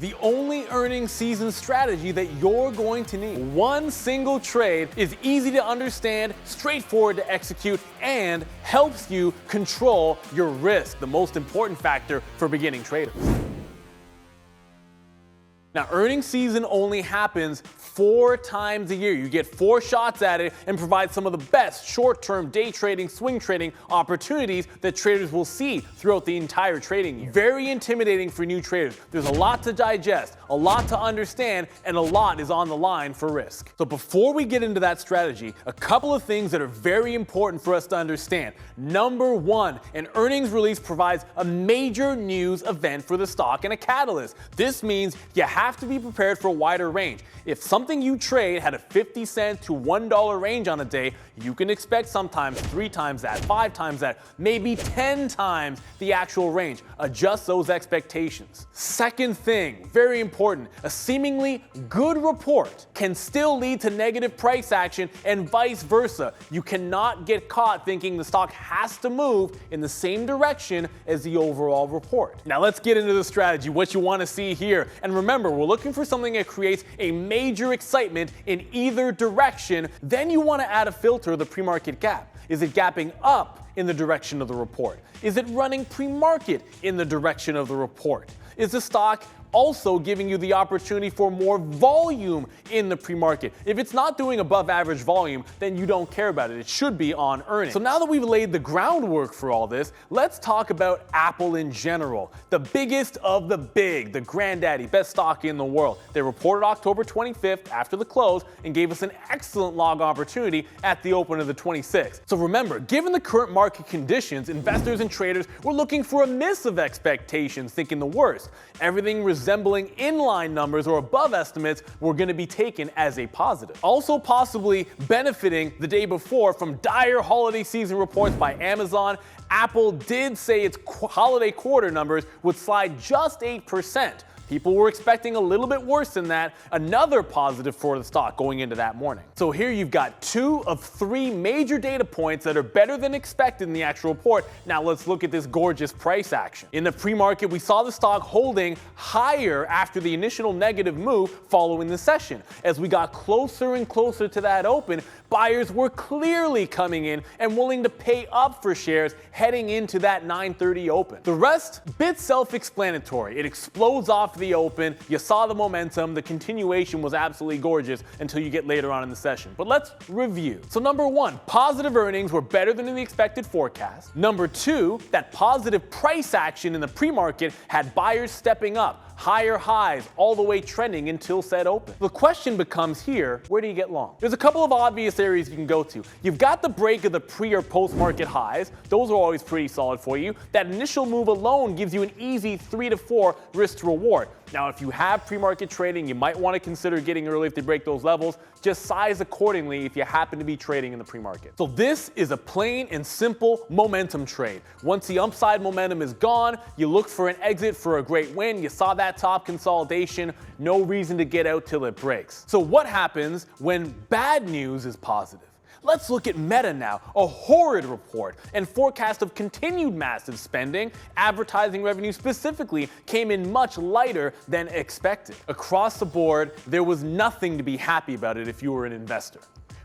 the only earnings season strategy that you're going to need. One single trade is easy to understand, straightforward to execute, and helps you control your risk, the most important factor for beginning traders. Now, earnings season only happens 4 times a year. You get 4 shots at it and provide some of the best short-term day trading, swing trading opportunities that traders will see throughout the entire trading year. Very intimidating for new traders. There's a lot to digest, a lot to understand, and a lot is on the line for risk. So before we get into that strategy, a couple of things that are very important for us to understand. Number 1, an earnings release provides a major news event for the stock and a catalyst. This means you have to be prepared for a wider range. If something you trade had a 50 cent to $1 range on a day, you can expect sometimes 3 times that, 5 times that, maybe 10 times the actual range. Adjust those expectations. Second thing, very important, a seemingly good report can still lead to negative price action and vice versa. You cannot get caught thinking the stock has to move in the same direction as the overall report. Now let's get into the strategy, what you want to see here. And remember, we're looking for something that creates a major excitement in either direction. Then you want to add a filter, the pre-market gap. Is it gapping up in the direction of the report? Is it running pre-market in the direction of the report? Is the stock also giving you the opportunity for more volume in the pre-market? If it's not doing above average volume, then you don't care about it. It should be on earnings. So now that we've laid the groundwork for all this, let's talk about Apple in general. The biggest of the big, the granddaddy, best stock in the world. They reported October 25th after the close and gave us an excellent log opportunity at the open of the 26th. So remember, given the current market conditions, investors and traders were looking for a miss of expectations, thinking the worst. Everything resembling inline numbers or above estimates were going to be taken as a positive. Also possibly benefiting the day before from dire holiday season reports by Amazon, Apple did say its holiday quarter numbers would slide just 8%. People were expecting a little bit worse than that, another positive for the stock going into that morning. So here you've got 2 of 3 major data points that are better than expected in the actual report. Now let's look at this gorgeous price action. In the pre-market, we saw the stock holding higher after the initial negative move following the session. As we got closer and closer to that open, buyers were clearly coming in and willing to pay up for shares heading into that 9:30 open. The rest, bit self-explanatory. It explodes off the open, you saw the momentum, the continuation was absolutely gorgeous until you get later on in the session. But let's review. So number 1, positive earnings were better than in the expected forecast. Number 2, that positive price action in the pre-market had buyers stepping up, higher highs all the way trending until said open. The question becomes here, where do you get long? There's a couple of obvious areas you can go to. You've got the break of the pre or post market highs. Those are always pretty solid for you. That initial move alone gives you an easy 3 to 4 risk to reward. Now, if you have pre-market trading, you might want to consider getting early if they break those levels. Just size accordingly if you happen to be trading in the pre-market. So this is a plain and simple momentum trade. Once the upside momentum is gone, you look for an exit for a great win. You saw that top consolidation, no reason to get out till it breaks. So what happens when bad news is positive? Let's look at Meta now, a horrid report and forecast of continued massive spending. Advertising revenue specifically came in much lighter than expected. Across the board, there was nothing to be happy about it if you were an investor.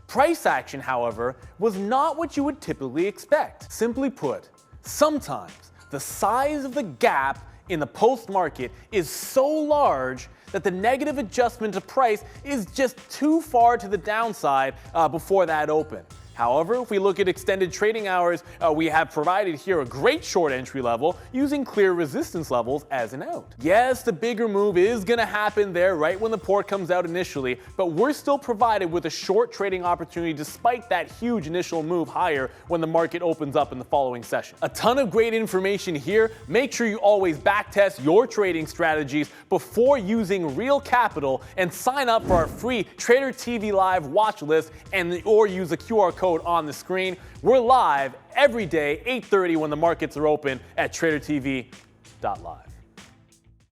Price action, however, was not what you would typically expect. Simply put, sometimes the size of the gap in the post-market is so large that the negative adjustment to price is just too far to the downside before that open. However, if we look at extended trading hours, we have provided here a great short entry level using clear resistance levels as an out. Yes, the bigger move is going to happen there right when the port comes out initially, but we're still provided with a short trading opportunity despite that huge initial move higher when the market opens up in the following session. A ton of great information here. Make sure you always backtest your trading strategies before using real capital and sign up for our free TraderTV.Live watch list or use the QR code on the screen. We're live every day, 8:30 when the markets are open at TraderTV.Live.